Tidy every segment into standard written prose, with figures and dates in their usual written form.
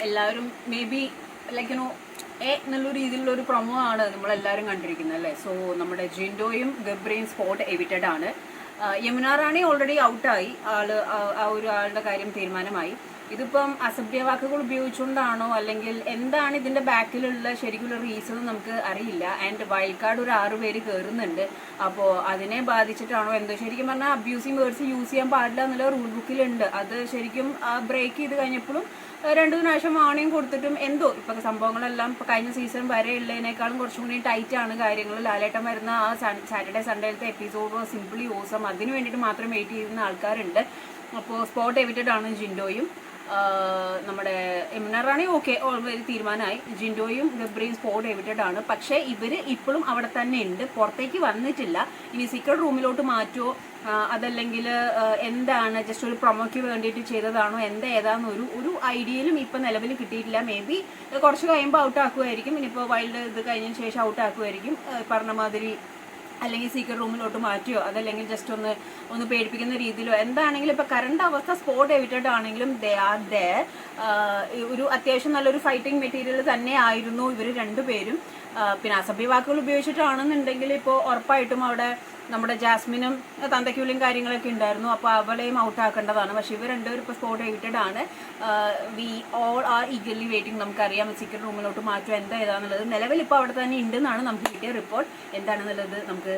എല്ലാവരും may be like എന്നുള്ളൊരു രീതിയിലുള്ളൊരു പ്രൊമോ ആണ് നമ്മളെല്ലാവരും കണ്ടിരിക്കുന്നത് അല്ലേ. സോ നമ്മുടെ ജിൻഡോയും ഗബ്രിയും സ്പോട്ട് എവിറ്റഡ് ആണ്. യമുന റാണി ഓൾറെഡി ഔട്ടായി, ആ ഒരു ആളുടെ കാര്യം തീരുമാനമായി. ഇതിപ്പം അസഭ്യ വാക്കുകൾ ഉപയോഗിച്ചുകൊണ്ടാണോ അല്ലെങ്കിൽ എന്താണ് ഇതിന്റെ ബാക്കിലുള്ള ശരിക്കുള്ള റീസൺ നമുക്ക് അറിയില്ല. ആൻഡ് വൈൽഡ് കാർഡ് ഒരു 6 പേര് കയറുന്നുണ്ട്. അപ്പോൾ അതിനെ ബാധിച്ചിട്ടാണോ എന്തോ. ശരിക്കും പറഞ്ഞാൽ അബ്യൂസിങ് വേർഡ്സ് യൂസ് ചെയ്യാൻ പാടില്ല എന്നുള്ള റൂൾ ബുക്കിലുണ്ട്. അത് ശരിക്കും ബ്രേക്ക് ചെയ്ത് കഴിഞ്ഞപ്പോഴും 2 പ്രാവശ്യം വാണിംഗ് കൊടുത്തിട്ടും എന്തോ ഇപ്പൊ സംഭവങ്ങളെല്ലാം ഇപ്പൊ കഴിഞ്ഞ സീസൺ വരെ ഉള്ളതിനേക്കാളും കുറച്ചും കൂടി ടൈറ്റ് ആണ് കാര്യങ്ങൾ. ലാലേട്ടൻ വരുന്ന ആ സാറ്റർഡേ സൺഡേയിലത്തെ എപ്പിസോഡ് സിംപ്ലി ഓസം, അതിന് വേണ്ടിയിട്ട് മാത്രം വെയിറ്റ് ചെയ്യുന്ന ആൾക്കാരുണ്ട്. അപ്പോൾ സ്പോട്ട് എവിറ്റഡ് ആണ് ജിൻഡോയും. നമ്മുടെ യമുന റാണി ഓക്കെ ഓൾറെഡി തീരുമാനമായി. ജിൻഡോയും ഗബ്രിയും സ്പോട്ട് എവിറ്റഡ് ആണ്. പക്ഷേ ഇവര് ഇപ്പോഴും അവിടെ തന്നെ ഉണ്ട്, പുറത്തേക്ക് വന്നിട്ടില്ല. ഇനി സീക്രട്ട് റൂമിലോട്ട് മാറ്റുമോ അതല്ലെങ്കിൽ എന്താണ് ജസ്റ്റ് ഒരു പ്രൊമോയ്ക്ക് വേണ്ടിയിട്ട് ചെയ്തതാണോ ഏതാന്ന് ഒരു ഐഡിയയിലും ഇപ്പം നിലവിൽ കിട്ടിയിട്ടില്ല. മേ ബി കുറച്ച് കഴിയുമ്പോൾ ഔട്ട് ആക്കുമായിരിക്കും. ഇനിയിപ്പോൾ വൈൽഡ് ഇത് കഴിഞ്ഞതിന് ശേഷം ഔട്ട് ആക്കുമായിരിക്കും പറഞ്ഞ മാതിരി. അല്ലെങ്കിൽ സീക്രട്ട് റൂമിലോട്ട് മാറ്റിയോ അതല്ലെങ്കിൽ ജസ്റ്റ് ഒന്ന് പേടിപ്പിക്കുന്ന രീതിയിലോ എന്താണെങ്കിലും ഇപ്പൊ കറണ്ട് അവസ്ഥ സ്പോട്ട് എവിറ്റഡ് ആണെങ്കിലും ദേ ആർ ദേർ. ഒരു അത്യാവശ്യം നല്ലൊരു ഫൈറ്റിംഗ് മെറ്റീരിയൽ തന്നെ ആയിരുന്നു ഇവർ രണ്ടുപേരും. പിന്നെ അസഭ്യ വാക്കുകൾ ഉപയോഗിച്ചിട്ടാണെന്നുണ്ടെങ്കിൽ ഇപ്പോൾ ഉറപ്പായിട്ടും അവിടെ നമ്മുടെ ജാസ്മിനും തന്തയ്ക്കുള്ളിയും കാര്യങ്ങളൊക്കെ ഉണ്ടായിരുന്നു. അപ്പോൾ അവളെയും ഔട്ട് ആക്കേണ്ടതാണ്. പക്ഷെ ഇവർ രണ്ടുപേരും ഇപ്പോൾ സ്പോട്ട് എവിറ്റഡ് ആണ്. We all are eagerly waiting. നമുക്കറിയാം സീക്രട്ട് റൂമിലോട്ട് മാറ്റും ഏതാണെന്നുള്ളത്. നിലവിൽ ഇപ്പോൾ അവിടെ തന്നെ ഉണ്ടെന്നാണ് നമുക്ക് കിട്ടിയ റിപ്പോർട്ട്. എന്താണെന്നുള്ളത് നമുക്ക്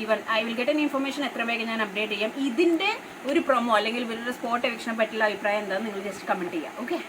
even I will get an information എത്ര വേഗം ഞാൻ അപ്ഡേറ്റ് ചെയ്യാം. ഇതിൻ്റെ ഒരു പ്രൊമോ അല്ലെങ്കിൽ ഇവരുടെ സ്പോട്ട് എവിക്ഷനെ പറ്റിയുള്ള അഭിപ്രായം എന്താണെന്ന് നിങ്ങൾ ജസ്റ്റ് കമൻറ്റ് ചെയ്യാം. ഓക്കെ.